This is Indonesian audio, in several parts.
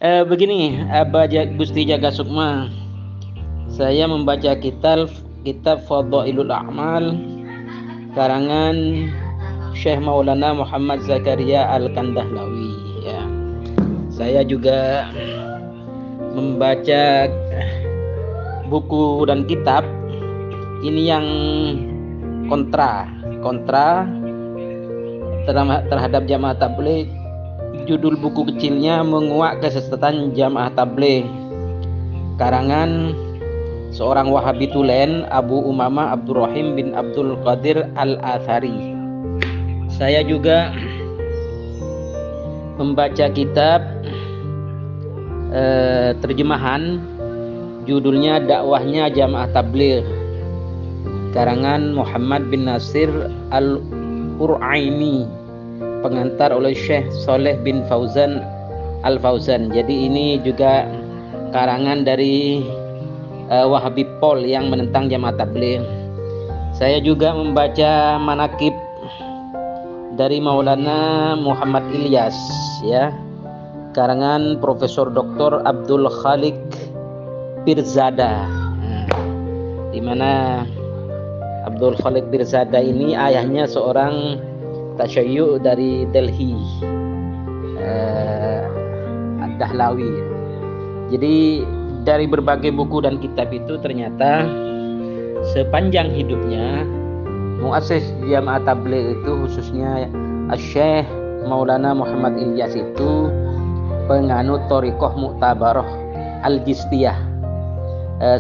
Begini, Gusti Jaga Sukma, saya membaca kitab Fadhailul A'mal karangan Syekh Maulana Muhammad Zakaria Al-Kandahlawi. Ya, saya juga membaca buku dan kitab ini yang kontra terhadap jamaah tabligh. Judul buku kecilnya Menguak Kesesatan Jamaah Tabligh karangan seorang Wahabi Tulen, Abu Umamah Abdurrahim bin Abdul Qadir Al-Athari. Saya juga membaca kitab terjemahan judulnya Dakwahnya Jamaah Tabligh karangan Muhammad bin Nasir Al-Qur'aini, pengantar oleh Syekh Soleh bin Fauzan Al-Fauzan. Jadi ini juga karangan dari Wahabi Pol yang menentang jamaah tabligh. Saya juga membaca manakib dari Maulana Muhammad Ilyas, ya, karangan Profesor Dr. Abdul Khalik Pirzada, di mana Abdul Khalik Pirzada ini ayahnya seorang tasyayyu dari Delhi, Ad-Dahlawi. Jadi dari berbagai buku dan kitab itu ternyata sepanjang hidupnya muassis jamaah tabligh itu, khususnya Syekh Maulana Muhammad Ilyas, itu penganut thariqah Mu'tabarah Al-Jistiyah.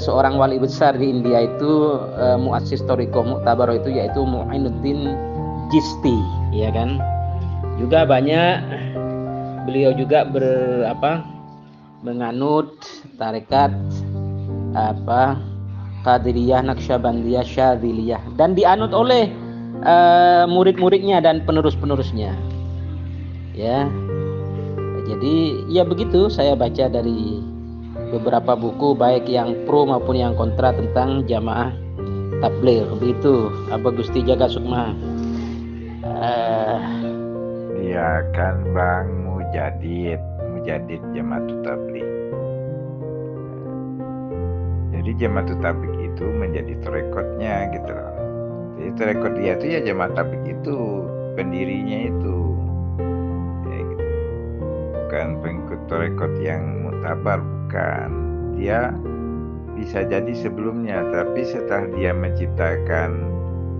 Seorang wali besar di India itu muassis thariqah Mu'tabarah itu yaitu Mu'inuddin Jisti, ya kan. Juga banyak beliau juga menganut tarekat Qadiriyah, Naqsyabandiyah, Syadziliyah, dan dianut oleh murid-muridnya dan penerus-penerusnya. Ya. Jadi ya begitu, saya baca dari beberapa buku baik yang pro maupun yang kontra tentang jamaah tabligh. Begitu, Abah Gusti Jaga Sukma. Iya kan Bang, Mujadid Jamaatut Tabligh. Jadi Jamaatut Tabligh itu menjadi tarekatnya gitu loh. Jadi tarekat dia itu ya jamaah tabligh itu, pendirinya itu. Ya, gitu. Bukan pengikut tarekat yang mutabar, bukan. Dia bisa jadi sebelumnya, tapi setelah dia menciptakan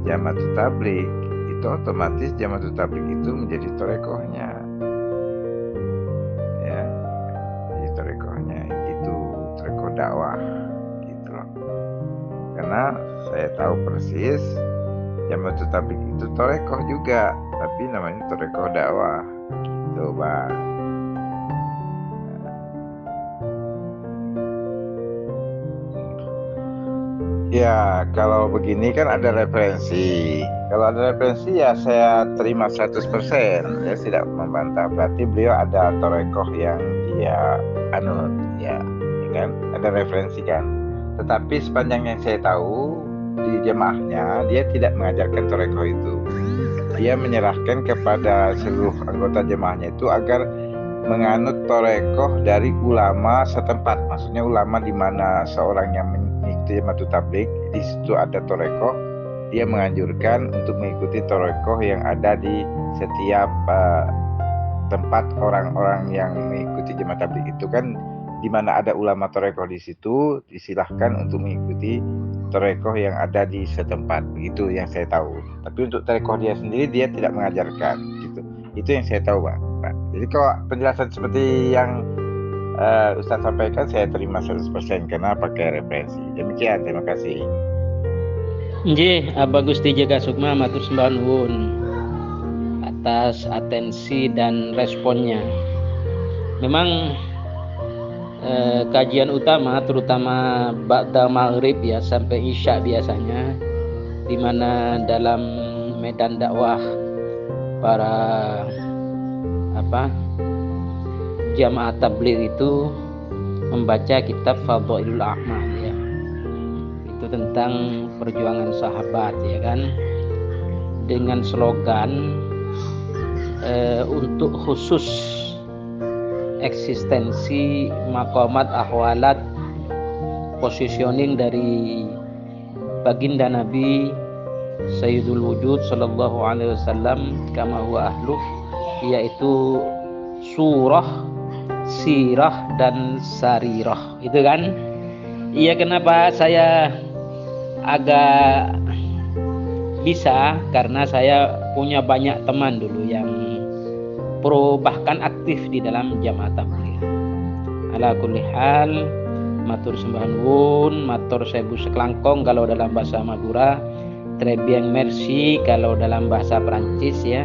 Jamaatut Tabligh, itu otomatis Jamaatut Tabligh itu menjadi tarekohnya, ya. Jadi tarekohnya itu tarekoh dakwah, gitu loh. Karena saya tahu persis Jamaatut Tabligh itu tarekoh juga, tapi namanya tarekoh dakwah, gitu Bang. Ya, kalau begini kan ada referensi. Kalau ada referensi ya saya terima 100%. Saya tidak membantah. Berarti beliau ada tarekoh yang dia anut, ya kan? Ada referensi kan. Tetapi sepanjang yang saya tahu di jemaahnya, dia tidak mengajarkan tarekoh itu. Dia menyerahkan kepada seluruh anggota jemaahnya itu agar menganut tarekoh dari ulama setempat. Maksudnya ulama di mana seorang yang mengikuti Jamaatut Tabligh, di situ ada tarekoh, dia menganjurkan untuk mengikuti tarekoh yang ada di setiap tempat orang-orang yang mengikuti Jamaah Tabligh itu kan, di mana ada ulama tarekoh di situ disilahkan untuk mengikuti tarekoh yang ada di setempat. Begitu yang saya tahu. Tapi untuk tarekoh dia sendiri dia tidak mengajarkan gitu. Itu yang saya tahu, Pak. Jadi kalau penjelasan seperti yang Ustaz sampaikan saya terima 100% karena pakai referensi. Demikian, terima kasih. Nggih, Abah Gusti Jaga Sukma matur sembah nuwun atas atensi dan responnya. Memang kajian utama terutama ba'da maghrib ya sampai isya biasanya, di mana dalam medan dakwah para jamaah tabligh itu membaca kitab Fadhailul A'mal, ya. Itu tentang perjuangan sahabat, ya kan, dengan slogan untuk khusus eksistensi, maqamat, ahwalat, positioning dari baginda Nabi Sayyidul Wujud sallallahu alaihi wasallam kama huwa ahluh, yaitu surah, sirah dan sarirah. Itu kan? Iya, kenapa saya agak bisa, karena saya punya banyak teman dulu yang pro, bahkan aktif di dalam jamaah tabligh. Ala kulli hal, matur sembah nuwun, matur sewu seklangkong kalau dalam bahasa Madura, très bien merci kalau dalam bahasa Perancis ya,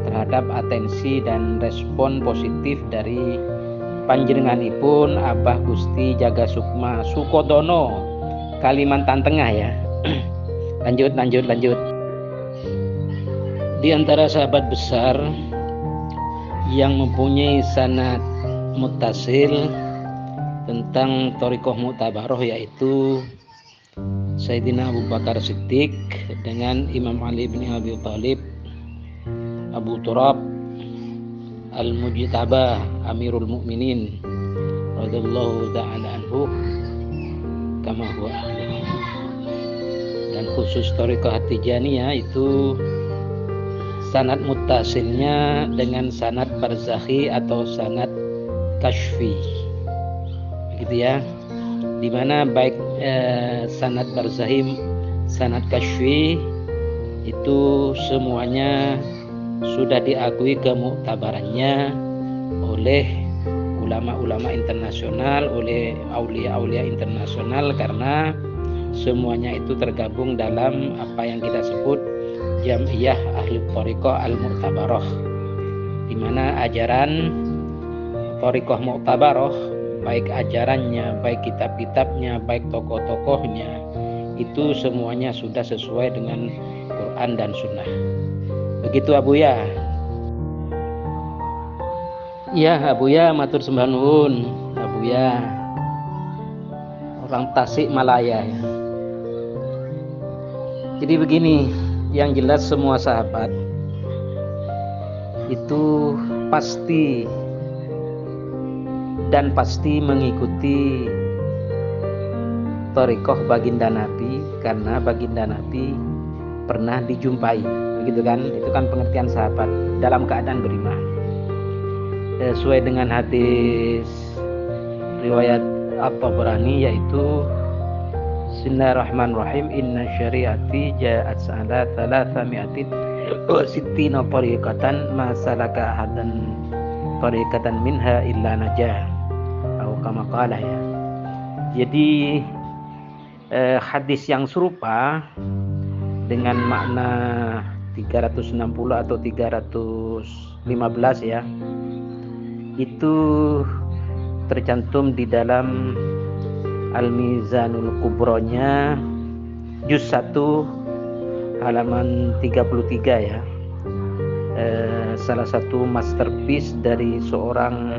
terhadap atensi dan respon positif dari panjenenganipun Abah Gusti Jaga Sukma Sukodono, Kalimantan Tengah ya. Lanjut. Di antara sahabat besar yang mempunyai sanad muttasil tentang thariqah mu'tabarah, yaitu Sayyidina Abu Bakar Siddiq dengan Imam Ali bin Abi Thalib, Abu Turab Al-Mujtaba Amirul Mukminin radhiyallahu ta'ala anhu kama huwa ahli. Dan khusus thariqah Tijaniyah itu sanad muttasilnya dengan sanad barzakhi atau sanad kashfi, begitu ya, dimana baik sanad barzakhi, sanad kashfi itu semuanya sudah diakui kemuktabarannya oleh ulama-ulama internasional, oleh aulia-aulia internasional, karena semuanya itu tergabung dalam apa yang kita sebut Jam'iyah Ahli Thariqah Al-Mu'tabarah, di mana ajaran Thariqah Mu'tabarah, baik ajarannya, baik kitab-kitabnya, baik tokoh-tokohnya, itu semuanya sudah sesuai dengan Quran dan Sunnah. Begitu Abuya. Ya Abuya, matur sembah nuwun Abuya, orang Tasik Malaya ya. Jadi begini, yang jelas semua sahabat itu pasti mengikuti thariqah baginda Nabi, karena baginda Nabi pernah dijumpai, begitu kan? Itu kan pengertian sahabat dalam keadaan beriman. Sesuai dengan hadis riwayat At-Tabrani, yaitu Bismillahirrahmanirrahim, inna syariati ja'at sa'ala thalathami'atin wa sittina tariqatan ma salaka ahadan tariqatan minha illa najah, atau kama qala ya. Jadi hadis yang serupa dengan makna 360 atau 315 ya, itu tercantum di dalam Al-Mizanul Kubronya juz 1 halaman 33 ya. Salah satu masterpiece dari seorang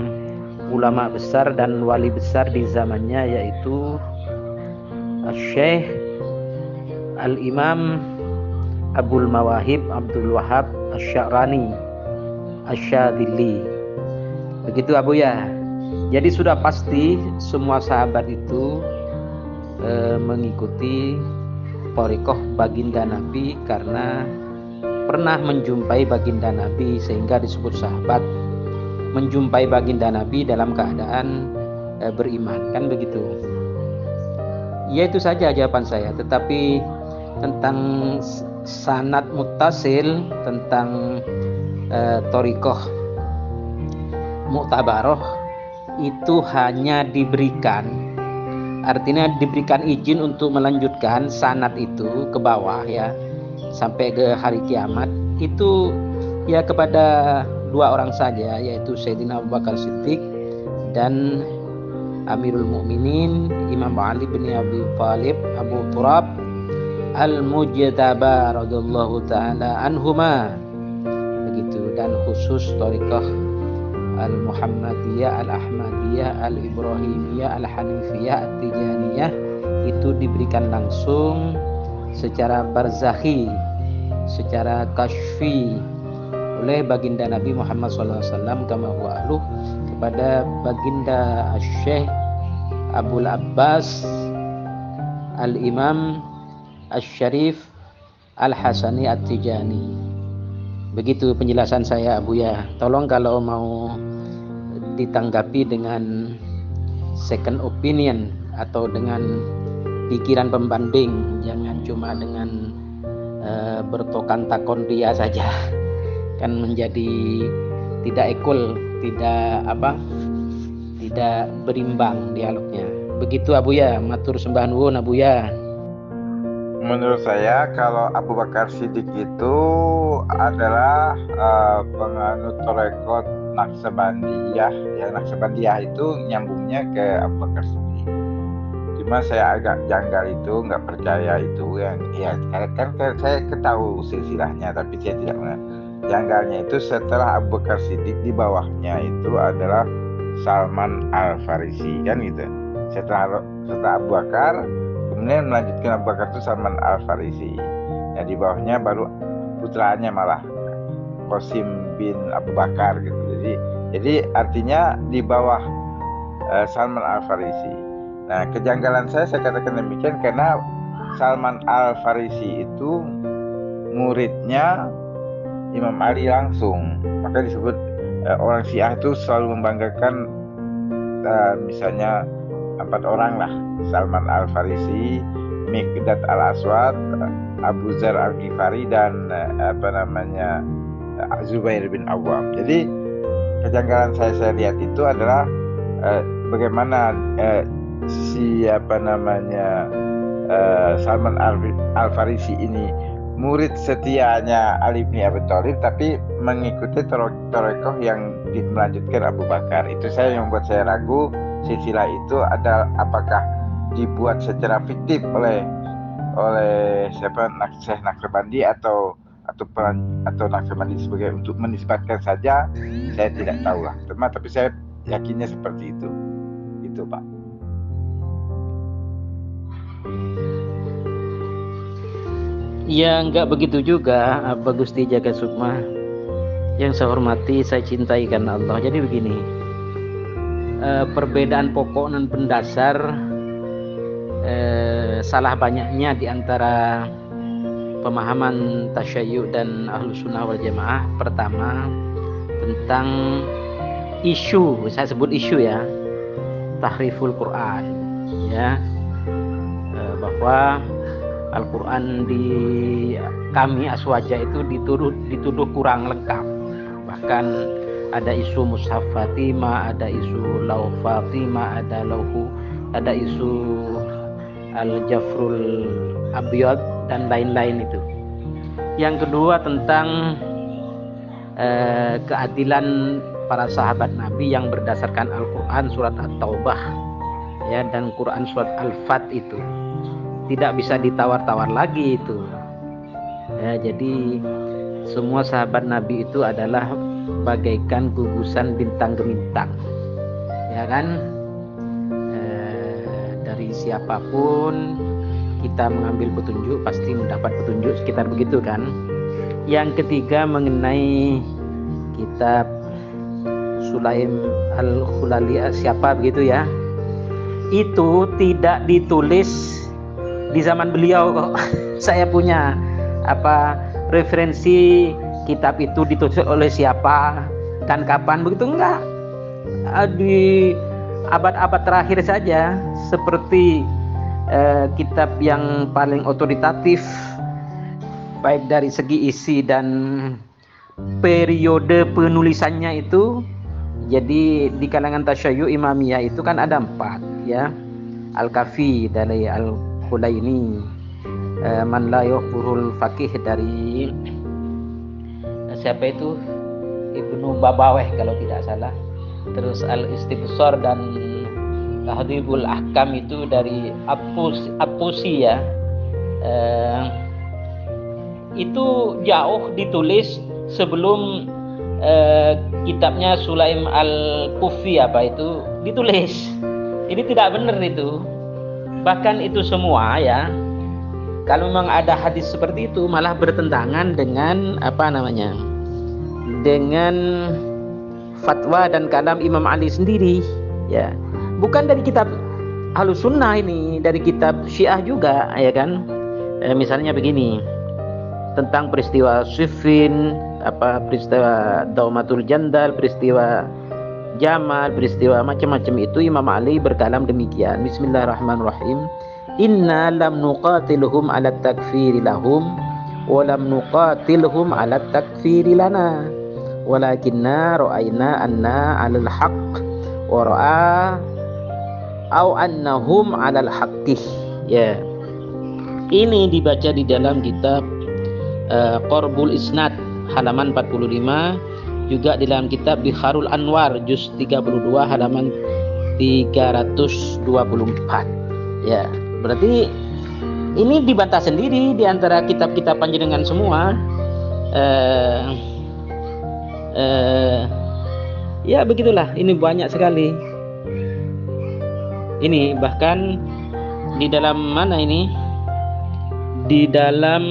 ulama besar dan wali besar di zamannya, yaitu Syekh Al-Imam Abul Mawahib Abdul Wahab Asy-Sya'rani Asy-Syadzili. Begitu Abuya. Jadi sudah pasti semua sahabat itu mengikuti thariqah baginda Nabi karena pernah menjumpai baginda Nabi, sehingga disebut sahabat, menjumpai baginda Nabi dalam keadaan beriman, kan begitu. Ya, itu saja jawaban saya. Tetapi tentang sanad muttasil, tentang thariqah mu'tabarah, itu hanya diberikan, artinya diberikan izin untuk melanjutkan sanad itu ke bawah ya, sampai ke hari kiamat, itu ya kepada dua orang saja, yaitu Sayyidina Abu Bakar Siddiq dan Amirul Mukminin Imam Ali bin Abi Thalib Abu Turab Al-Mujtaba radhiyallahu ta'ala anhuma, begitu. Dan khusus thariqah Al-Muhammadiyah, Al-Ahmadiyah, Al-Ibrahimiyah, Al-Hanifiyah, At-Tijaniyah itu diberikan langsung secara barzakhi, secara kashfi oleh baginda Nabi Muhammad SAW kama huwa ahluh, kepada baginda Syekh Abul Abbas Al-Imam Asy-Syarif Al-Hasani At-Tijani. Begitu penjelasan saya, Buya. Tolong kalau mau ditanggapi dengan second opinion atau dengan pikiran pembanding, jangan cuma dengan bertokan takon ria saja, kan menjadi tidak ekol, tidak berimbang dialognya. Begitu Abuya, matur sembah nuwun Abuya. Menurut saya kalau Abu Bakar Siddiq itu adalah penganut tarekat Naqsabandiyah. Ya, Naqsabandiyah itu nyambungnya ke Abu Bakar Siddiq. Cuma saya agak janggal itu, nggak percaya itu yang ya kan saya ketahui silsilahnya, tapi saya tidak mengerti. Janggalnya itu setelah Abu Bakar Siddiq di bawahnya itu adalah Salman Al-Farisi, kan gitu. Setelah Abu Bakar, kemudian melanjutkan Abu Bakar itu Salman Al-Farisi. Ya, di bawahnya baru putranya malah Qasim bin Abu Bakar gitu. Jadi artinya di bawah Salman Al-Farisi. Nah, kejanggalan saya katakan demikian karena Salman Al-Farisi itu muridnya Imam Ali langsung. Maka disebut orang Syiah itu selalu membanggakan misalnya 4 orang lah, Salman Al-Farisi, Miqdad Al-Aswad, Abu Dzar Al-Ghifari, dan Zubair bin Awwam. Jadi kejanggalan saya lihat itu adalah bagaimana Salman Al-Farisi ini murid setianya Ali bin Abi Thalib, tapi mengikuti tarekat yang melanjutkan Abu Bakar. Itu yang membuat saya ragu silsilah itu ada apakah dibuat secara fiktif oleh Syekh Naqsabandi atau Naqsabandi sebagai untuk menisbatkan saja, saya tidak tahu lah. Tapi saya yakinnya seperti itu Pak. Ya, enggak begitu juga, Bagus di Jaga Sukma. Yang saya hormati, saya cintai karena Allah. Jadi begini, perbedaan pokok dan mendasar salah banyaknya di antara pemahaman tasyayyu dan Ahlus Sunnah wal Jamaah. Pertama, tentang isu, saya sebut isu ya, tahriful Quran, ya, bahwa Al-Quran di kami Aswaja itu dituduh kurang lengkap. Bahkan ada isu Mushaf Fatimah, ada isu Lauh Fatimah, ada isu Al-Jafrul Abyad dan lain-lain itu. Yang kedua tentang keadilan para sahabat Nabi yang berdasarkan Al-Quran surat At-Taubah, ya, dan Quran surat Al-Fat itu tidak bisa ditawar-tawar lagi itu. Ya, jadi semua sahabat Nabi itu adalah bagaikan gugusan bintang gemintang, ya kan? Dari siapapun kita mengambil petunjuk pasti mendapat petunjuk, sekitar begitu kan. Yang ketiga mengenai kitab Sulaim Al-Khulali siapa begitu ya, itu tidak ditulis di zaman beliau kok. Saya punya referensi kitab itu ditulis oleh siapa dan kapan, begitu enggak. Di abad-abad terakhir saja, seperti kitab yang paling otoritatif baik dari segi isi dan periode penulisannya itu. Jadi di kalangan tasyayyu Imamiyah itu kan ada 4 ya, Al-Kafi dari Al-Khulaini, Man la yukhburul faqih dari siapa itu, Ibnu Babaweh kalau tidak salah. Terus Al-Istibsar dan Tahdhibul Ahkam itu dari Apusi ya. Itu jauh ditulis sebelum kitabnya Sulaim Al-Kufi itu ditulis. Ini tidak benar itu. Bahkan itu semua ya, kalau memang ada hadis seperti itu malah bertentangan dengan dengan fatwa dan kalam Imam Ali sendiri, ya. Bukan dari kitab Ahlus Sunnah ini, dari kitab Syiah juga, ya kan. Misalnya begini, tentang peristiwa Siffin, peristiwa Daumatul Jandal, peristiwa Jamal, peristiwa macam-macam itu Imam Ali berkalam demikian. Bismillahirrahmanirrahim. Inna lam nuqatiluhum ala takfiri lahum wa lam nuqatiluhum ala takfiri lana walakinna ra'ayna anna 'alal haqq wa ra'a au annahum 'alal haqqih. Ya. Ini dibaca di dalam kitab Qorbul Isnad halaman 45, juga di dalam kitab Biharul Anwar juz 32 halaman 324. Ya, berarti ini dibantah sendiri di antara kitab-kitab panjenengan semua. Ya begitulah, ini banyak sekali. Ini bahkan di dalam mana ini? Di dalam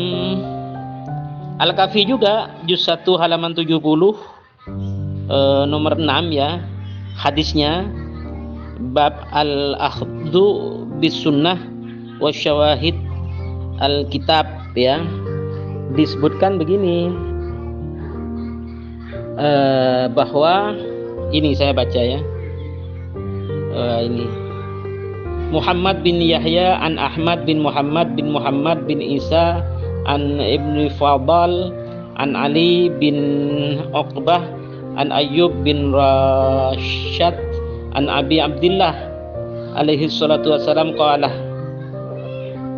Al-Kafi juga juz 1 halaman 70 nomor 6 ya, hadisnya bab al-akhdhu bis sunnah wa syawahid al-kitab, ya, disebutkan begini, bahwa ini saya baca ya, ini Muhammad bin Yahya an Ahmad bin Muhammad bin Isa an Ibn Fadal an Ali bin Uqbah an Ayyub bin Rashad an Abi Abdillah alaihi salatu wassalam qala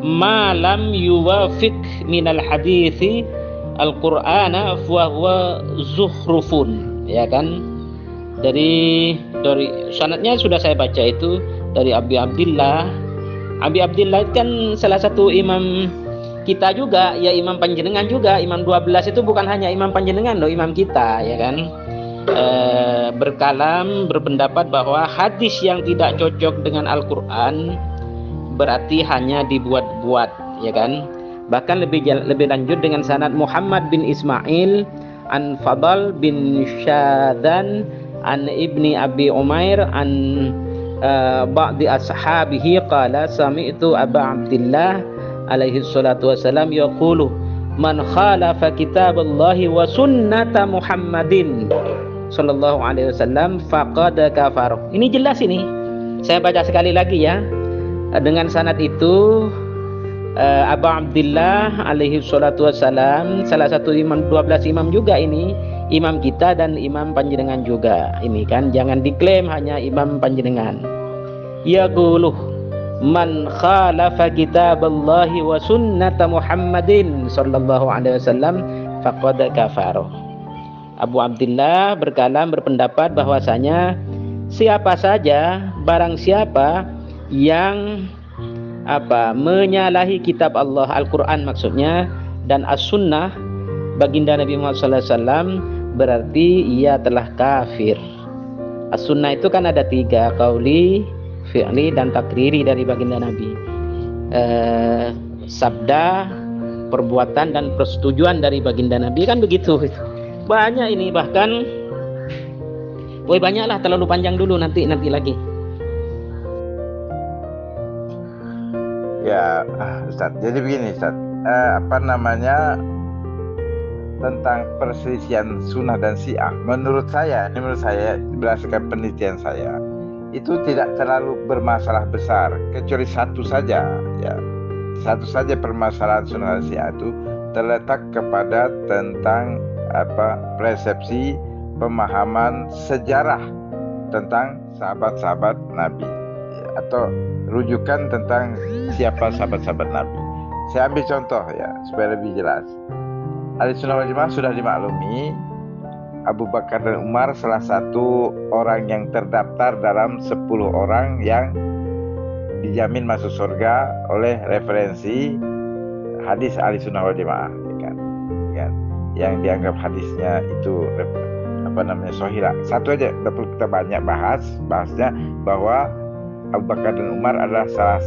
ma lam yuwafiq minal hadithi al-Qur'ana fa huwa zuhrufun, ya kan. Dari sanadnya sudah saya baca itu dari Abi Abdillah. Abi Abdillah kan salah satu imam kita juga, ya, imam panjenengan juga. Imam 12 itu bukan hanya imam panjenengan loh, imam kita, ya kan. Berkalam, berpendapat bahwa hadis yang tidak cocok dengan Al-Quran berarti hanya dibuat-buat, ya kan. Bahkan lebih lanjut dengan sanad Muhammad bin Ismail an Fadal bin Syadan an Ibni Abi Umair an ba'di ashabihi qala sami'tu Aba Abdillah alaihi salatu wassalam yaqulu man khalafa kitaballahi wa sunnata Muhammadin sallallahu alaihi wasallam faqad kafar. Ini jelas ini. Saya baca sekali lagi ya. Dengan sanad itu Aba Abdillah alaihi salatu wassalam, salah satu imam 12 imam juga ini, imam kita dan imam panjenengan juga. Ini kan jangan diklaim hanya imam panjenengan. Yaqulu man khalafa kitaballahi wa sunnata Muhammadin sallallahu alaihi wasallam faqad kafara. Abu Abdillah berkalam berpendapat bahwasanya siapa saja, barang siapa yang menyalahi kitab Allah, Al-Quran maksudnya, dan As-Sunnah baginda Nabi Muhammad SAW, berarti ia telah kafir. As-Sunnah itu kan ada 3, qauli, fi'li, dan takriri dari baginda Nabi. Sabda, perbuatan, dan persetujuan dari baginda Nabi, kan begitu. Banyak ini, bahkan banyaklah, terlalu panjang dulu, nanti lagi. Ya, Ustaz. Jadi begini, Ustaz. Tentang perselisihan Sunnah dan Syiah, menurut saya berdasarkan penelitian saya, itu tidak terlalu bermasalah besar, kecuali satu saja, ya. Satu saja permasalahan Sunnah dan Syiah itu terletak kepada tentang persepsi pemahaman sejarah tentang sahabat-sahabat Nabi, atau rujukan tentang siapa sahabat-sahabat Nabi. Saya ambil contoh ya supaya lebih jelas. Ahlussunnah wal Jamaah sudah dimaklumi Abu Bakar dan Umar salah satu orang yang terdaftar dalam 10 orang yang dijamin masuk surga oleh referensi hadis Ahlussunnah wal Jamaah, kan? Yang dianggap hadisnya itu sahih. Satu aja, tidak perlu kita banyak bahasnya, bahwa Abu Bakar dan Umar adalah salah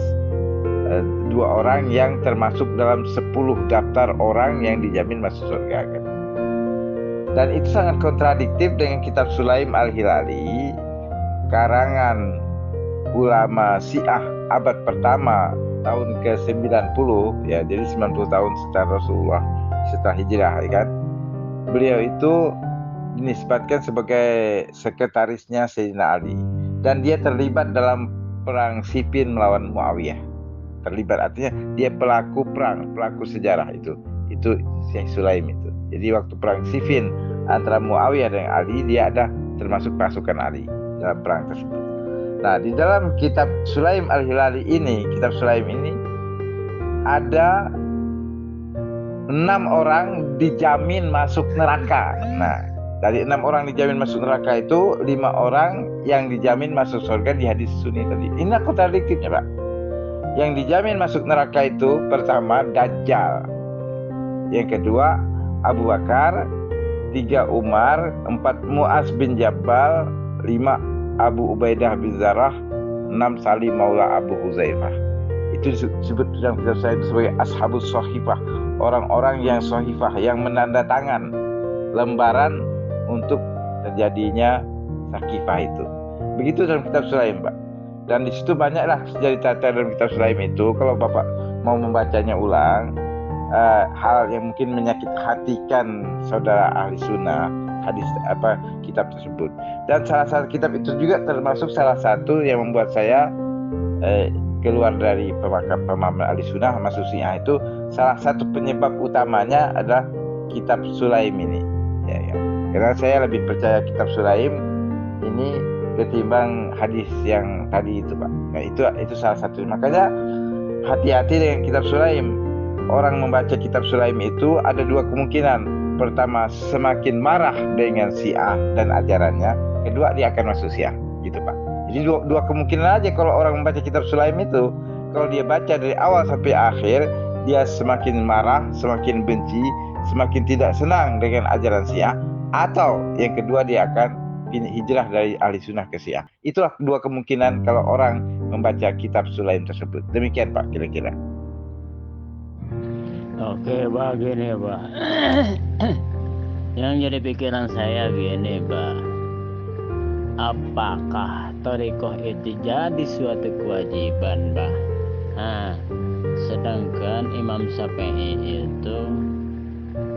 2 orang yang termasuk dalam 10 daftar orang yang dijamin masuk surga, kan? Dan itu sangat kontradiktif dengan kitab Sulaim Al-Hilali, karangan ulama Syiah abad pertama tahun ke-90, ya, jadi 90 tahun setelah Rasulullah, setelah hijrah, ya kan. Beliau itu dinisbatkan sebagai sekretarisnya Sayyidina Ali, dan dia terlibat dalam perang Siffin melawan Muawiyah. Terlibat artinya dia pelaku perang, pelaku sejarah itu Syekh Sulaim itu. Jadi waktu perang Siffin antara Muawiyah dan Ali, dia ada termasuk pasukan Ali dalam perang tersebut. Nah, di dalam kitab Sulaim Al-Hilali ini, kitab Sulaim ini ada 6 orang dijamin masuk neraka. Nah, dari 6 orang dijamin masuk neraka itu 5 orang yang dijamin masuk surga di hadis Sunni tadi. Ini kontradiktifnya, Pak. Yang dijamin masuk neraka itu pertama Dajjal, yang kedua Abu Bakar, 3 Umar, 4 Mu'az bin Jabal, 5 Abu Ubaidah bin Zarah, 6 Salim Maula Abu Huzaifah. Itu disebut dalam kitab saya sebagai Ashabus Sohifah, orang-orang yang sohifah, yang menandatangan lembaran untuk terjadinya Sakifah itu. Begitu dalam kitab Sulaim, Pak. Dan di situ banyaklah cerita dalam kitab Sulaim itu. Kalau Bapak mau membacanya ulang, hal yang mungkin menyakit hatikan saudara ahli sunnah, hadis kitab tersebut. Dan salah satu kitab itu juga termasuk salah satu yang membuat saya keluar dari pemahaman ahli sunnah masuk Syiah. Itu salah satu penyebab utamanya adalah kitab Sulaim ini, ya. Karena saya lebih percaya kitab Sulaim ini ketimbang hadis yang tadi itu, Pak. Nah, itu salah satu. Makanya hati-hati dengan kitab Sulaim. Orang membaca kitab Sulaim itu ada 2 kemungkinan. Pertama, semakin marah dengan Syiah dan ajarannya. Kedua, dia akan masuk Syiah, gitu, Pak. Jadi dua kemungkinan aja kalau orang membaca kitab Sulaim itu. Kalau dia baca dari awal sampai akhir, dia semakin marah, semakin benci, semakin tidak senang dengan ajaran Syiah. Atau yang kedua, dia akan hijrah dari ahli sunnah ke Syiah. Itulah 2 kemungkinan kalau orang membaca kitab Sulaim tersebut. Demikian, Pak, kira-kira. Oke, Pak, gini, Pak. Yang jadi pikiran saya gini, Pak. Apakah thariqah itu jadi suatu kewajiban, Pak? Sedangkan Imam Syafi'i itu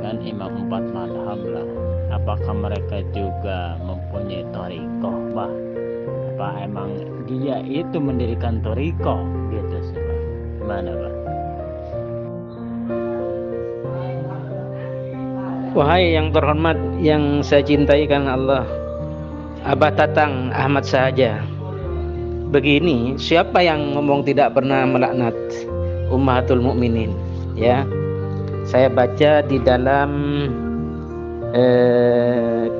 kan imam 4 mazhab lah. Apakah mereka juga mempunyai thariqah, Pak? Apa emang dia itu mendirikan thariqah gitu sih, Pak? Gimana, Pak? Wahai yang terhormat, yang saya cintai karena Allah, Abah Tatang Ahmad saja. Begini, siapa yang ngomong tidak pernah melaknat Ummahatul Mukminin? Ya, saya baca di dalam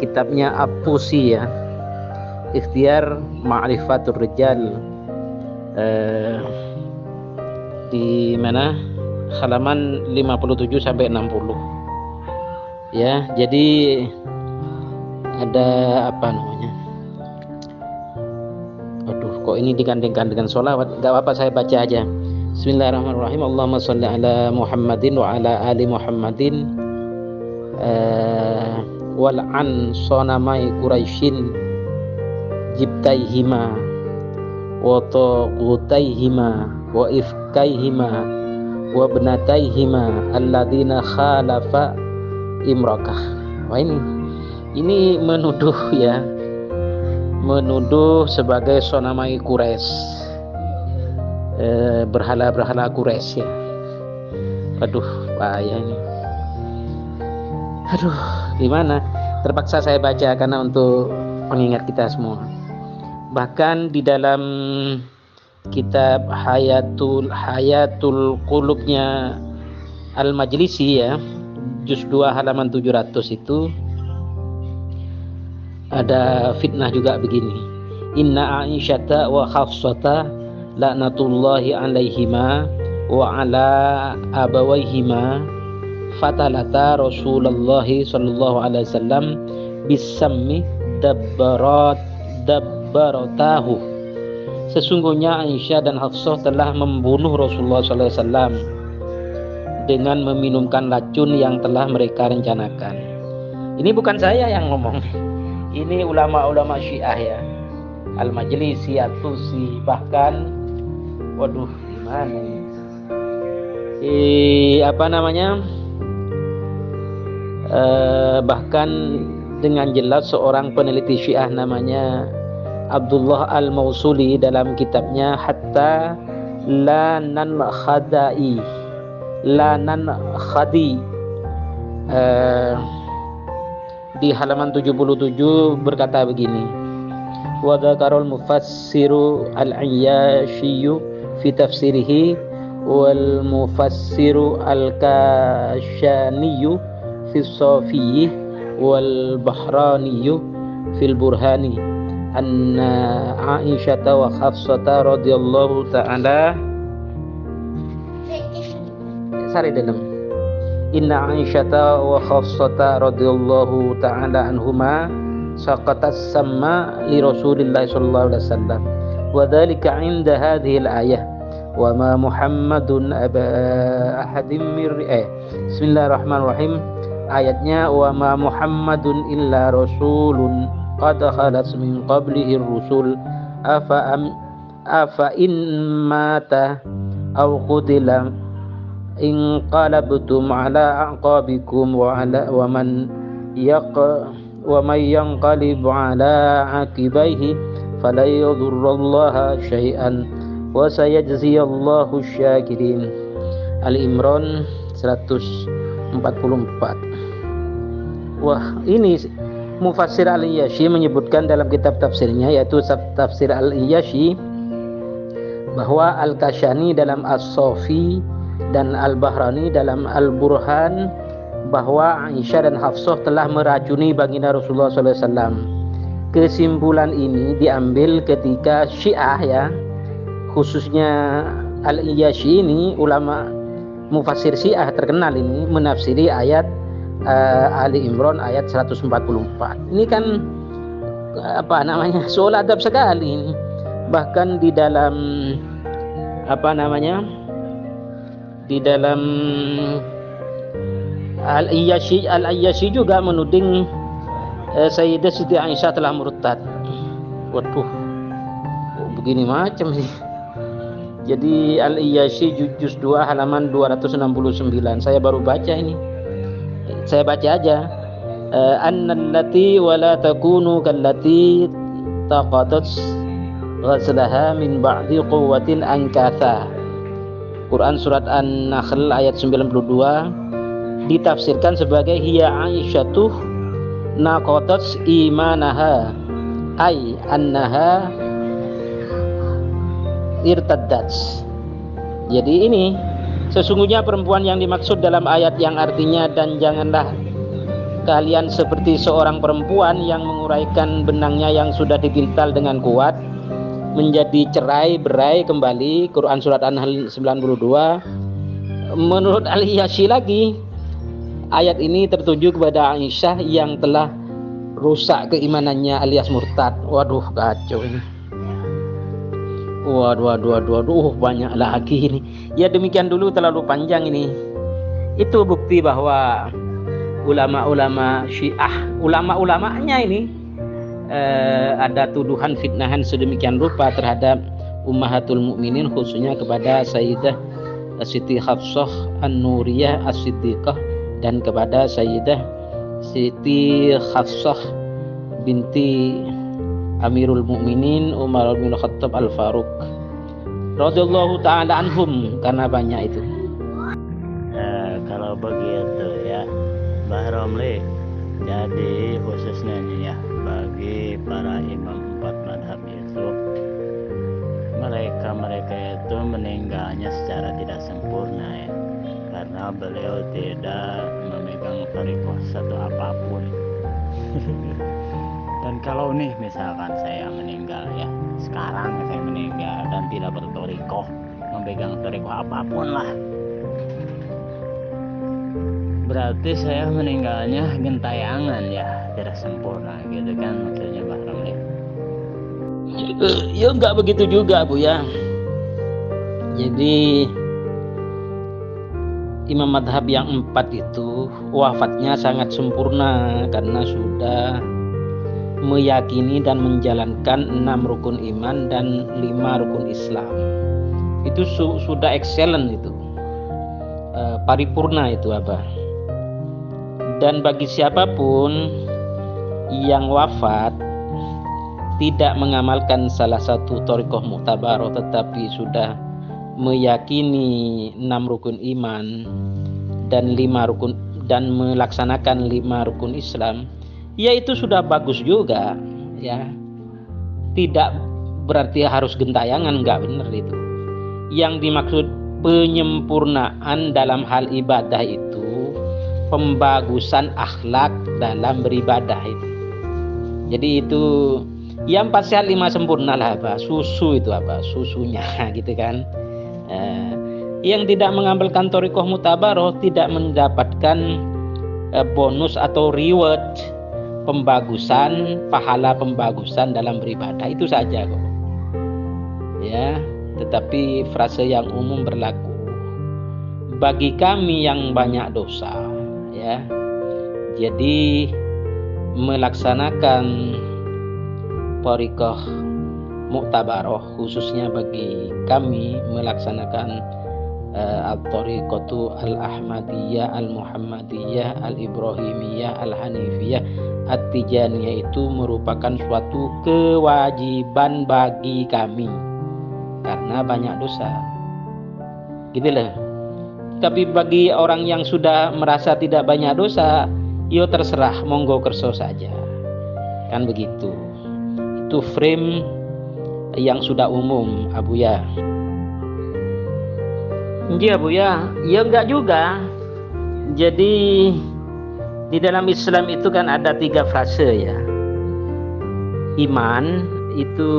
kitabnya Apusi, ya, Ikhtiar Ma'rifatul Rijal, di mana halaman 57 sampai 60. Ya, jadi ada apa namanya? Aduh, kok ini digandengkan dengan sholawat? Gak apa-apa, saya baca aja. Bismillahirrahmanirrahim. Allahumma sholli ala Muhammadin wa ala ali Muhammadin. Wal'an sonamai Quraisyin jibtaihima wa taqutaihima wa ifkaihima wa benataihima alladina khalafa imrakah. Wah, ini menuduh, ya, menuduh sebagai sonamai Quraisy, berhala-berhala Quraisy, ya. Aduh, bahaya ini. Aduh, gimana? Terpaksa saya baca karena untuk pengingat kita semua. Bahkan di dalam kitab Hayatul Qulubnya Al-Majlisi, ya, juz 2 halaman 700 itu ada fitnah juga begini. Inna Aisyata wa Hafsata laknatullahi alaihima wa ala abawaihima fatalata Rasulullah sallallahu alaihi wasallam bisammi dabbaratahu. Sesungguhnya Aisyah dan Hafsah telah membunuh Rasulullah sallallahu alaihi wasallam dengan meminumkan racun yang telah mereka rencanakan. Ini bukan saya yang ngomong, ini ulama-ulama Syiah ya, Al-Majlisi, At-Tusi, bahkan waduh gimana ini, bahkan dengan jelas seorang peneliti Syiah namanya Abdullah Al-Mausuli dalam kitabnya Hatta La Nankhadi di halaman 77 berkata begini, wa dzakarul mufassiru al-Ayyashiyyu fi tafsirihi wal mufassiru al-Kashaniyyu fi Safiyyi wal Bahraniyyu fil Burhani anna Aisyah wa Hafsah radhiyallahu ta'ala Inna Aisyah wa Hafsah radhiyallahu ta'ala anhuma saqatas sama li Rasulillah sallallahu alaihi wasallam wa dzalika 'inda hadhihi al-ayah wa ma Muhammadun aba ahadin Bismillahirrahmanirrahim. Ayatnya wa ma Muhammadun illa rasulun qad khalat min qablihi ar-rusul afa in mata aw qutila in qalabtum ala aqabikum wa man yanqalib ala aqibaihi fala yadurrullaha syai'an wa sayajziyallahu syakirin. Al-Imran 144. Wah, ini Mufassir Al-Iyyashi menyebutkan dalam kitab tafsirnya, yaitu tafsir Al-Iyyashi, bahwa Al-Kashani dalam As-Safi dan Al-Bahrani dalam Al-Burhan bahwa Aisyah dan Hafsah telah meracuni baginda Rasulullah SAW. Kesimpulan ini diambil ketika Syiah ya, khususnya Al-Iyyashi ini, ulama mufassir Syiah terkenal ini, menafsiri ayat Ali Imran ayat 144. Ini kan soal adab sekali ini. Bahkan di dalam di dalam Al-Iyyashi juga menuding Sayyidah Siti Aisyah telah murtad. Waduh, begini macam sih. Jadi Al-Iyyashi juz 2 halaman 269. Saya baru baca ini. Saya baca aja. Annallati wala takunu kallati taqatat ghaslaha min ba'di quwwatin ankatha. Quran surat An-Nahl ayat 92 ditafsirkan sebagai hiya Aisyatuh naqatat imanaha ay annaha irtaddat. Jadi ini sesungguhnya perempuan yang dimaksud dalam ayat yang artinya dan janganlah kalian seperti seorang perempuan yang menguraikan benangnya yang sudah dipintal dengan kuat menjadi cerai-berai kembali. Quran surat An-Nahl 92. Menurut Al-Iyyashi lagi, ayat ini tertuju kepada Aisyah yang telah rusak keimanannya alias murtad. Waduh, kacau ini. Waduh, banyak lagi ini. Ya demikian dulu, terlalu panjang ini. Itu bukti bahwa ulama-ulama Syiah, ulama-ulamanya ini ada tuduhan fitnahan sedemikian rupa terhadap Ummahatul Mukminin, khususnya kepada Sayyidah Siti Hafsah An-Nuriyah As-Siddiqah dan kepada Sayyidah Siti Hafsah binti Amirul Mukminin Umar bin Khattab Al-Faruq radhiyallahu ta'ala anhum, karena banyak itu. Kalau begitu ya Mbah Romli, jadi khususnya nih ya, bagi para imam 4 madhab itu, mereka itu meninggalnya secara tidak sempurna ya, karena beliau tidak memegang thariqah satu apapun. Dan kalau nih misalkan saya meninggal ya, sekarang saya meninggal dan tidak berthariqah, memegang thariqah apapun lah, berarti saya meninggalnya gentayangan ya, tidak sempurna gitu kan maksudnya Mbak Ramli. Ya enggak begitu juga Bu ya. Jadi imam madhab yang 4 itu wafatnya sangat sempurna karena sudah meyakini dan menjalankan 6 rukun iman dan 5 rukun Islam. Itu sudah excellent itu, paripurna itu Abah. Dan bagi siapapun yang wafat tidak mengamalkan salah satu thariqah mu'tabarah tetapi sudah meyakini 6 rukun iman dan 5 rukun dan melaksanakan 5 rukun Islam, ya itu sudah bagus juga ya. Tidak berarti harus gentayangan, enggak, benar itu. Yang dimaksud penyempurnaan dalam hal ibadah itu pembagusan akhlak dalam beribadah itu. Jadi itu yang 4 sehat 5 sempurna lah apa, susu itu apa, susunya gitu kan. Yang tidak mengambilkan thariqah mu'tabarah tidak mendapatkan bonus atau reward pembagusan, pahala pembagusan dalam beribadah, itu saja kok ya. Tetapi frase yang umum berlaku bagi kami yang banyak dosa ya. Jadi melaksanakan thariqah mu'tabarah khususnya bagi kami melaksanakan al-thariqatu al-ahmadiyah, al-muhammadiyah, al-ibrahimiyah, al-hanifiyah, at-tijaniyah itu merupakan suatu kewajiban bagi kami karena banyak dosa gitu loh. Tapi bagi orang yang sudah merasa tidak banyak dosa, yo terserah, monggo kerso saja kan begitu. Itu frame yang sudah umum Abuya. Iya Abuya, ya enggak juga. Jadi di dalam Islam itu kan ada 3 fase ya. Iman itu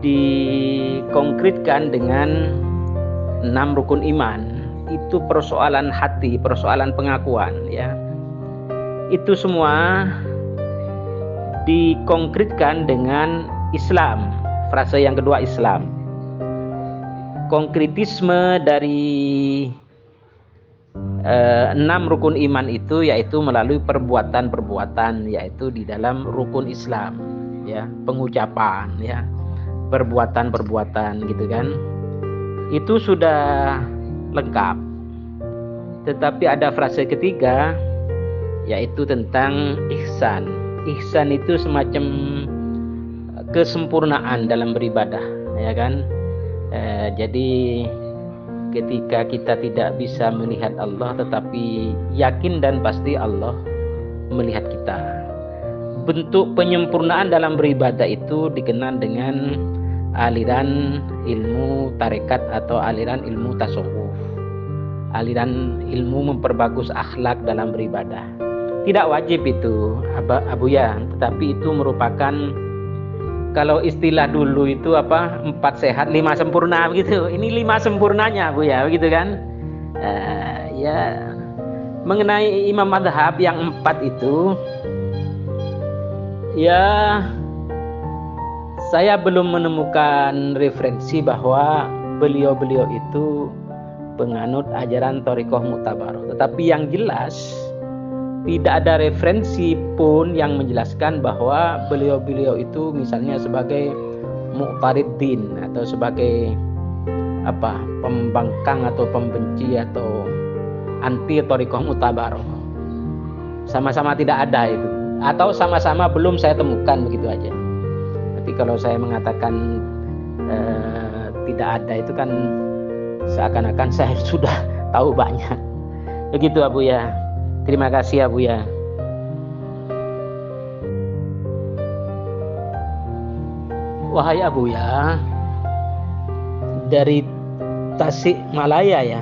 dikonkretkan dengan 6 rukun iman. Itu persoalan hati, persoalan pengakuan ya. Itu semua dikonkretkan dengan Islam, frase yang kedua Islam. Konkretisme dari 6 rukun iman itu yaitu melalui perbuatan-perbuatan, yaitu di dalam rukun Islam ya, pengucapan ya, perbuatan-perbuatan gitu kan. Itu sudah lengkap. Tetapi ada frase ketiga yaitu tentang ihsan. Ihsan itu semacam kesempurnaan dalam beribadah ya kan. Jadi ketika kita tidak bisa melihat Allah tetapi yakin dan pasti Allah melihat kita. Bentuk penyempurnaan dalam beribadah itu dikenal dengan aliran ilmu tarekat atau aliran ilmu tasawuf. Aliran ilmu memperbagus akhlak dalam beribadah. Tidak wajib itu Abuya, tetapi itu merupakan, kalau istilah dulu itu 4 sehat 5 sempurna begitu. Ini 5 sempurnanya Abuya begitu kan. Ya mengenai imam madhab yang 4 itu ya saya belum menemukan referensi bahwa beliau-beliau itu penganut ajaran thariqah mu'tabarah. Tetapi yang jelas tidak ada referensi pun yang menjelaskan bahwa beliau-beliau itu misalnya sebagai mu'tariddin atau sebagai pembangkang atau pembenci atau anti thariqah mu'tabarah. Sama-sama tidak ada itu, atau sama-sama belum saya temukan, begitu aja. Tapi kalau saya mengatakan tidak ada itu kan seakan-akan saya sudah tahu banyak. Begitu Abuya. Terima kasih Abuya. Wahai Abuya, dari Tasikmalaya ya.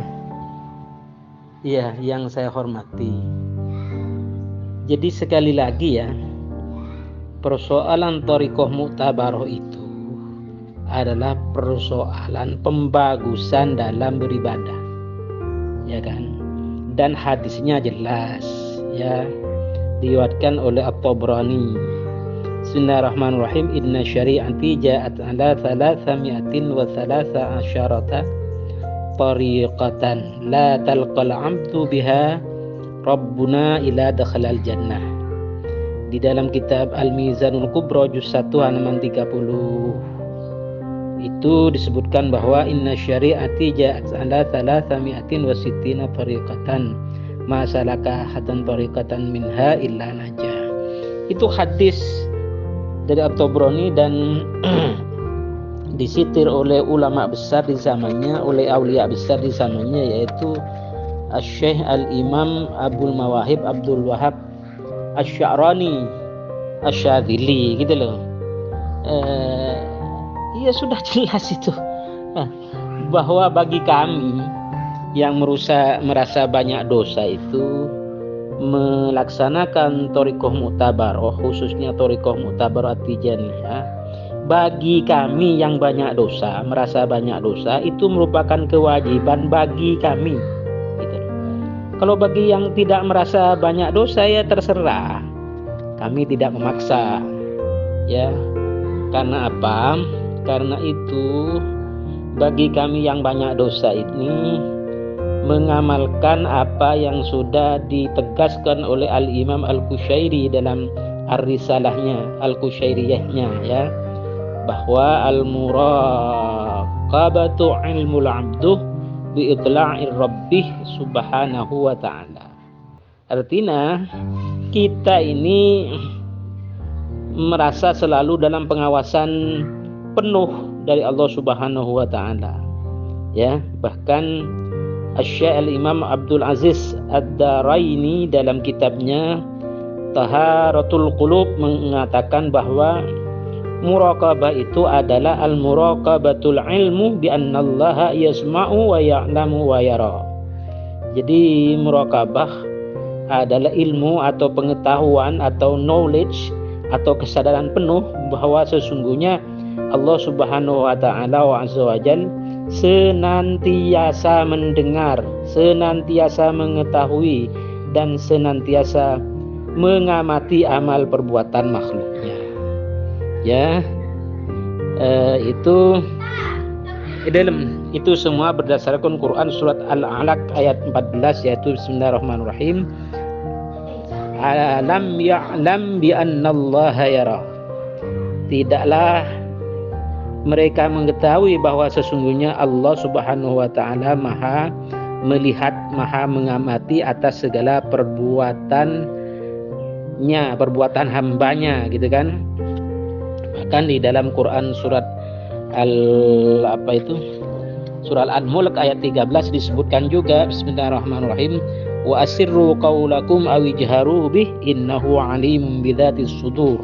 Iya, yang saya hormati. Jadi sekali lagi ya, persoalan thariqah mu'tabarah itu adalah persoalan pembagusan dalam beribadah. Ya kan? Dan hadisnya jelas ya, diriwayatkan oleh At-Tabrani. Bismillahirrahmanirrahim. Inna syari'ati ja'at ala 313 tariqatan la talqal 'abdu biha rabbuna ila dakhalal jannah. Di dalam kitab Al-Mizanul Kubra juz 1 halaman 30 itu disebutkan bahwa inna syari'ati ja'at ala 360 tariqatan ma salaka hadan tariqatan minha illa najah. Itu hadis dari At-Tabrani dan disitir oleh ulama besar di zamannya, oleh aulia besar di zamannya, yaitu Asy-Syaikh Al-Imam Abdul Mawahib Abdul Wahab Asy-Sya'rani Asy-Syadzili gitu loh. Ya sudah jelas itu bahwa bagi kami yang merasa banyak dosa itu melaksanakan thariqah mu'tabarah, khususnya thariqah mu'tabarah Tijaniyah, bagi kami yang banyak dosa, merasa banyak dosa, itu merupakan kewajiban bagi kami gitu. Kalau bagi yang tidak merasa banyak dosa, ya terserah, kami tidak memaksa ya. Karena apa? Karena itu bagi kami yang banyak dosa ini mengamalkan apa yang sudah ditegaskan oleh Al-Imam Al-Qushairi dalam Ar-Risalahnya, Al-Qushairiyahnya ya, bahwa al-muraqabatu ilmul abdu bi itla'ir rabbih subhanahu wa ta'ala. Artinya kita ini merasa selalu dalam pengawasan penuh dari Allah Subhanahu wa taala. Ya, bahkan Asy-Syaikh Al-Imam Abdul Aziz Ad-Daraini dalam kitabnya Taharatul Qulub mengatakan bahwa muraqabah itu adalah al-muraqabatul ilmu bi annallaha yasma'u wa ya'lamu wa yara. Jadi muraqabah adalah ilmu atau pengetahuan atau knowledge atau kesadaran penuh bahwa sesungguhnya Allah Subhanahu wa taala wa azza wajal senantiasa mendengar, senantiasa mengetahui dan senantiasa mengamati amal perbuatan makhluknya. Ya, itu semua berdasarkan Quran surat Al-Alaq ayat 14, yaitu bismillahirrahmanirrahim. Alam ya'lam bi annallaha yara. Tidaklah mereka mengetahui bahwa sesungguhnya Allah Subhanahu wa taala Maha melihat, Maha mengamati atas segala perbuatannya, perbuatan hambanya gitu kan. Bahkan di dalam Quran surat Surah Al-Mulk ayat 13 disebutkan juga bismillahirrahmanirrahim wa asirru qaulakum aw ijharu bih innahu alimun bidzatis sudur.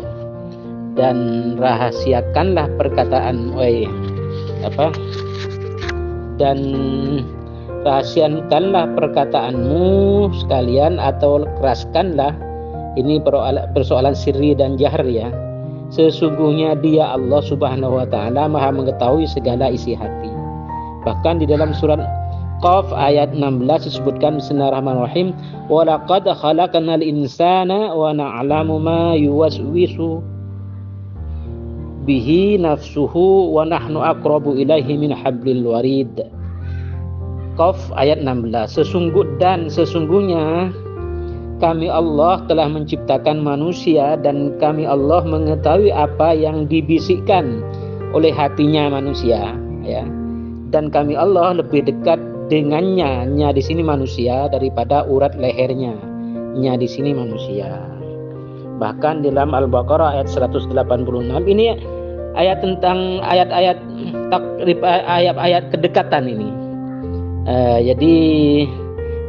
Dan rahasiakanlah perkataan dan rahasiakanlah perkataanmu sekalian atau keraskanlah. Ini persoalan sirri dan jahar ya. Sesungguhnya Dia Allah Subhanahu wa taala Maha mengetahui segala isi hati. Bahkan di dalam surat Qaf ayat 16 disebutkan bismillahirrahmanirrahim wa laqad khalaqnal insana wa na'lamu ma yuwaswisu bihi nafsuhu wa nahnu aqrabu ilaihi min hablil warid. Qaf ayat 16. Sesungguhnya kami Allah telah menciptakan manusia dan kami Allah mengetahui apa yang dibisikkan oleh hatinya manusia ya. Dan kami Allah lebih dekat dengannya, nya di sini manusia, daripada urat lehernya, nya di sini manusia. Bahkan dalam Al-Baqarah ayat 186 ini ayat tentang ayat-ayat kedekatan ini. Jadi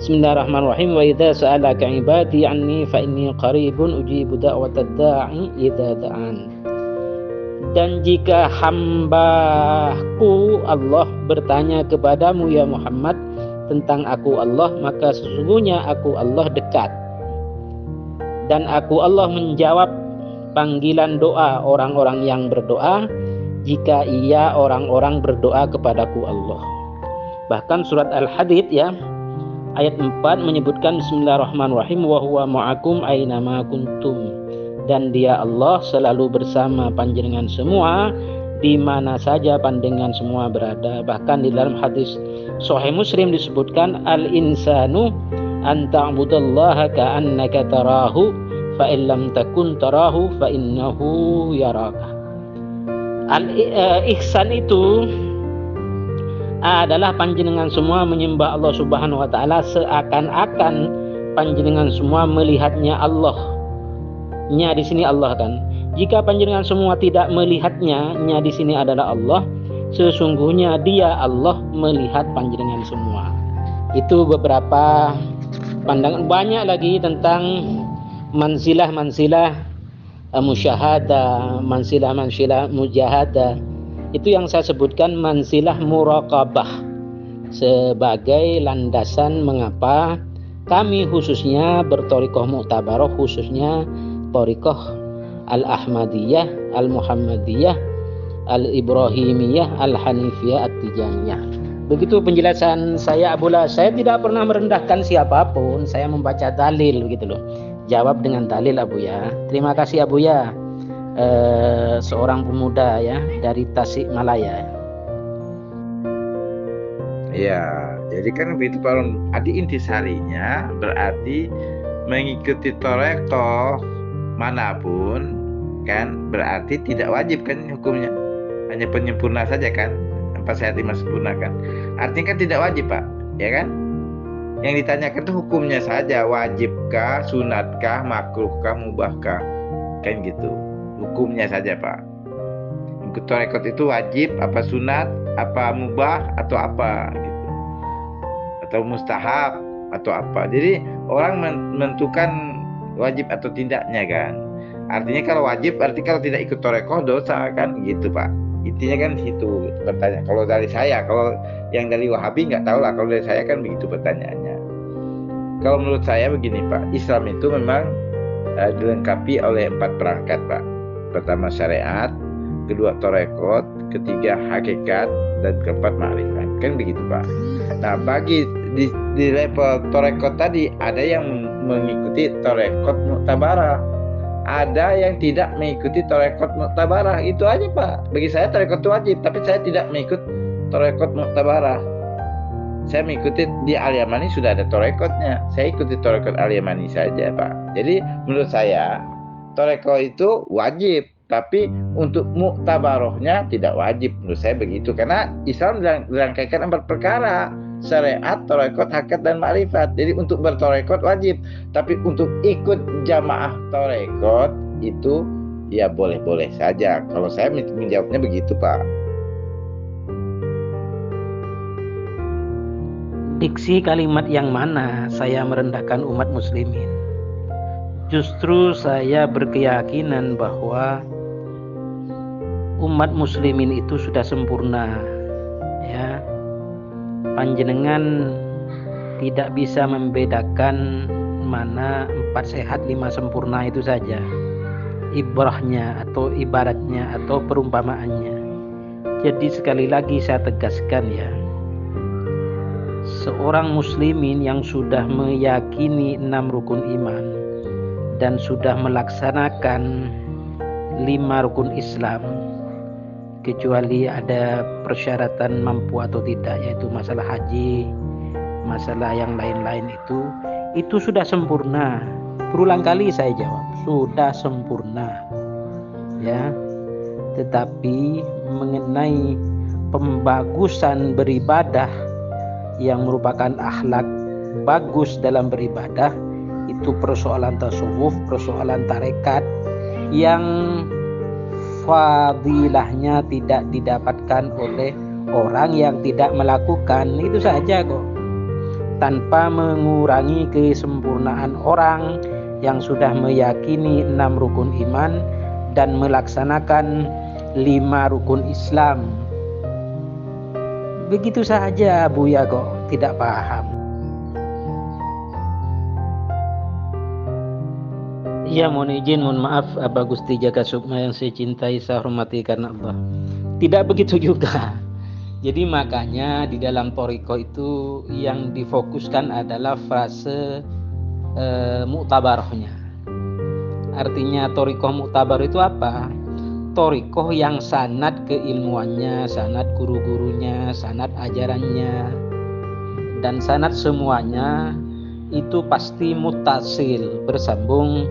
bismillahirrahmanirrahim wa idza sa'alaka 'ibadi 'anni fa inni qaribun ujibu da'watad da'i idza da'an. Dan jika hambaku Allah bertanya kepadamu ya Muhammad tentang aku Allah, maka sesungguhnya aku Allah dekat. Dan aku Allah menjawab panggilan doa orang-orang yang berdoa jika ia orang-orang berdoa kepadaku Allah. Bahkan surat Al-Hadid ya ayat 4 menyebutkan bismillahirrahmanirrahim wa huwa ma'akum aina ma kuntum. Dan Dia Allah selalu bersama panjenengan semua di mana saja panjenengan semua berada. Bahkan di dalam hadis Sahih Muslim disebutkan al-insanu an ta'budallaha ka'annaka tarahu fa in lam takun tarahu fa innahu yaraka. Ihsan itu adalah panjenengan semua menyembah Allah Subhanahu wa taala seakan-akan panjenengan semua melihatnya Allah. Nya di sini Allah kan. Jika panjenengan semua tidak melihatnya, nya di sini adalah Allah, sesungguhnya Dia Allah melihat panjenengan semua. Itu beberapa pandangan, banyak lagi tentang mansilah musyahadah, mansilah mujahadah. Itu yang saya sebutkan mansilah muraqabah sebagai landasan mengapa kami khususnya berthariqah mu'tabarah, khususnya thariqah al-Ahmadiyah, al-Muhammadiyah, al-Ibrahimiyah, al-Hanifiyah, at-Tijaniyah. Begitu penjelasan saya, Abula. Saya tidak pernah merendahkan siapapun, saya membaca dalil begitu loh. Jawab dengan dalil, Abu ya. Terima kasih, Abu ya. Seorang pemuda ya dari Tasikmalaya. Ya, jadi kan begitu Pak. Adi intisarinya berarti mengikuti thariqah manapun kan berarti tidak wajib kan hukumnya, hanya penyempurna saja kan, empat sehat lima sempurna kan, artinya kan tidak wajib Pak, ya kan? Yang ditanyakan itu hukumnya saja, wajibkah, sunatkah, makruhkah, mubahkah, kan gitu, hukumnya saja Pak. Ikut thariqah itu wajib, apa sunat, apa mubah, atau apa gitu, atau mustahab, atau apa. Jadi orang menentukan wajib atau tidaknya kan. Artinya kalau wajib berarti kalau tidak ikut thariqah dosa kan gitu Pak. Intinya kan situ pertanyaan. Kalau dari saya, kalau yang dari Wahabi nggak tahu lah. Kalau dari saya kan begitu pertanyaannya. Kalau menurut saya begini Pak, Islam itu memang dilengkapi oleh 4 perangkat Pak. Pertama syariat, kedua thariqah, ketiga hakikat, dan keempat ma'rifat. Kan begitu Pak. Nah bagi di level thariqah tadi ada yang mengikuti thariqah mu'tabarah, ada yang tidak mengikuti thariqah mu'tabarah. Itu aja Pak. Bagi saya thariqah itu wajib, tapi saya tidak mengikut thariqah mu'tabarah. Saya mengikuti di Al-Yamani sudah ada thariqahnya. Saya ikuti thariqah Al-Yamani saja Pak. Jadi menurut saya thariqah itu wajib, tapi untuk mu'tabarahnya tidak wajib. Menurut saya begitu, karena Islam dirangkaikan 4 perkara: syariat, thariqah, hakikat, dan ma'rifat. Jadi untuk berthariqah wajib, tapi untuk ikut jamaah thariqah itu ya boleh-boleh saja. Kalau saya menjawabnya begitu Pak. Diksi kalimat yang mana saya merendahkan umat muslimin? Justru saya berkeyakinan bahwa umat muslimin itu sudah sempurna ya. Panjenengan tidak bisa membedakan mana 4 sehat 5 sempurna itu saja, ibrahnya atau ibaratnya atau perumpamaannya. Jadi sekali lagi saya tegaskan ya, seorang muslimin yang sudah meyakini 6 rukun iman dan sudah melaksanakan 5 rukun Islam, kecuali ada persyaratan mampu atau tidak, yaitu masalah haji, masalah yang lain-lain, itu sudah sempurna. Berulang kali saya jawab, sudah sempurna ya. Tetapi mengenai pembagusan beribadah yang merupakan akhlak bagus dalam beribadah, itu persoalan tasawuf, persoalan tarekat yang fadilahnya tidak didapatkan oleh orang yang tidak melakukan. Itu saja kok, tanpa mengurangi kesempurnaan orang yang sudah meyakini 6 rukun iman dan melaksanakan 5 rukun Islam. Begitu saja Buya kok tidak paham. Ya, mohon izin, mohon maaf Abah Gusti Jaga Sukma yang saya cintai, saya hormati karena Allah. Tidak begitu juga. Jadi makanya di dalam thariqah itu yang difokuskan adalah fase mu'tabarahnya. Artinya thariqah mu'tabar itu apa? Thariqah yang sanad keilmuannya, sanad guru-gurunya, sanad ajarannya dan sanad semuanya itu pasti muttasil, bersambung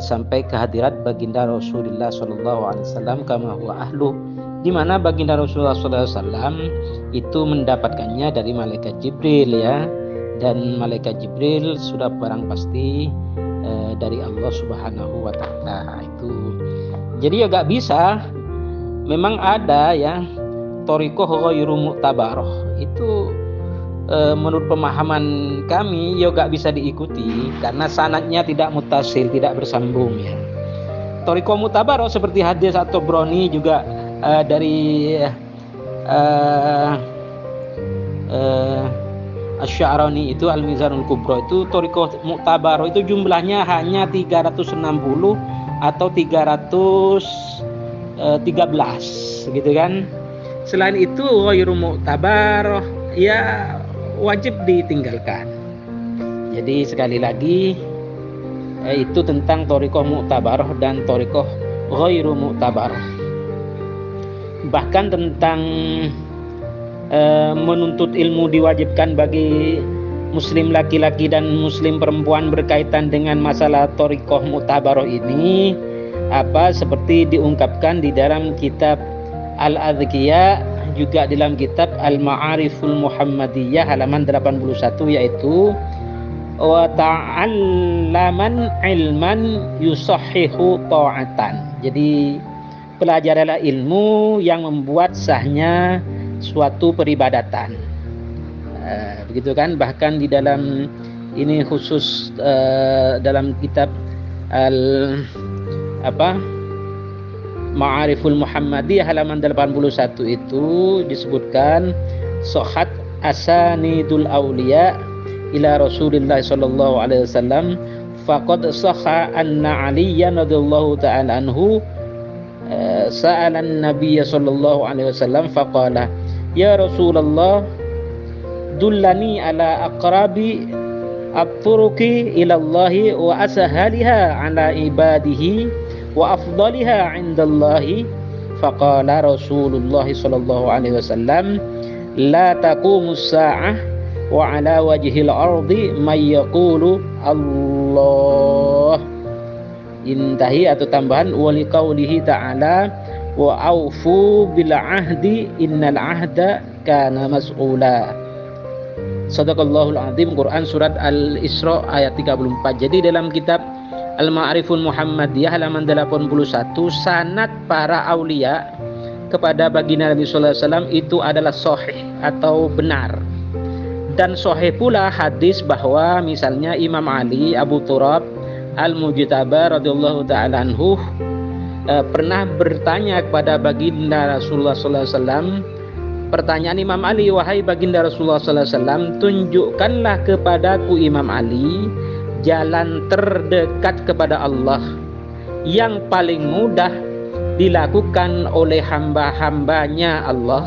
sampai ke hadirat baginda Rasulullah SAW kama huwa ahlu, di mana baginda Rasulullah SAW itu mendapatkannya dari malaikat Jibril ya, dan malaikat Jibril sudah barang pasti dari Allah Subhanahu wa taala itu. Jadi ya gak bisa, memang ada ya thariqah ghairu mu'tabarah itu menurut pemahaman kami ya gak bisa diikuti karena sanadnya tidak muttasil, tidak bersambung ya. Thariqah mu'tabarah seperti hadis atau Broni juga dari Asy-Sya'rani itu Al-Mizanul Kubra itu thariqah mu'tabarah itu jumlahnya hanya 360 atau 313 gitu kan. Selain itu ghairu mu'tabarah ya wajib ditinggalkan. Jadi sekali lagi itu tentang thariqah mu'tabarah dan thariqah ghairu mu'tabarah. Bahkan tentang menuntut ilmu diwajibkan bagi muslim laki-laki dan muslim perempuan berkaitan dengan masalah thariqah mu'tabarah ini seperti diungkapkan di dalam kitab Al-Adhkiya, juga dalam kitab Al-Ma'ariful Muhammadiyah halaman 81, yaitu wa ta'allaman ilman yusahhihu ta'atan. Jadi pelajarilah ilmu yang membuat sahnya suatu peribadatan. Begitu kan, bahkan di dalam ini khusus dalam kitab Ma'ariful Muhammadiyah halaman 81 itu disebutkan sahhat asanidul awliya ila Rasulillah sallallahu alaihi wasallam faqad sahha anna Aliyan radhiyallahu ta'ala anhu sa'ala an-nabiy sallallahu alaihi wasallam faqala ya Rasulullah dullani ala aqrabi at-turuqi ila Allah wa asahaliha ala ibadihi wa afdaliha 'indallahi faqala Rasulullah sallallahu alaihi wasallam la taqumus sa'ah wa 'ala wajhil ardi may yaqulu Allah. Intahi atau tambahan wa liqaulihi ta'ala wa aufu bil 'ahdi innal 'ahda kana mas'ula. Shadaqallahul azim. Quran surat Al-Isra ayat 34. Jadi dalam kitab Al-Ma'ariful Muhammadiyah halaman 81 sanad para aulia kepada baginda Nabi sallallahu alaihi wasallam itu adalah sahih atau benar. Dan sahih pula hadis bahwa misalnya Imam Ali Abu Turab Al-Mujtaba radhiyallahu taala anhu pernah bertanya kepada baginda Rasulullah sallallahu alaihi wasallam. Pertanyaan Imam Ali, wahai baginda Rasulullah sallallahu alaihi wasallam, tunjukkanlah kepadaku Imam Ali jalan terdekat kepada Allah yang paling mudah dilakukan oleh hamba-hambanya Allah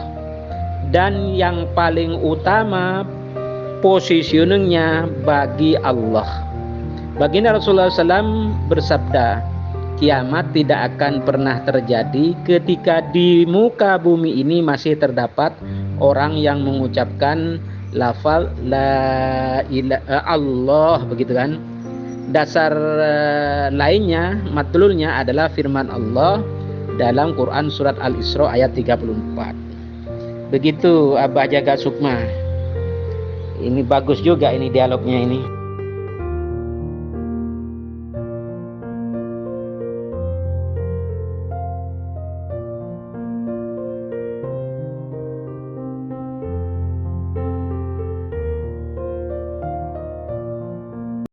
dan yang paling utama positioningnya bagi Allah. Baginda Rasulullah SAW bersabda, kiamat tidak akan pernah terjadi ketika di muka bumi ini masih terdapat orang yang mengucapkan lafal la ilaha Allah, begitu kan. Dasar lainnya matlulnya adalah firman Allah dalam Quran surat Al-Isra ayat 34. Begitu Abah Jaga Sukma. Ini bagus juga ini dialognya ini.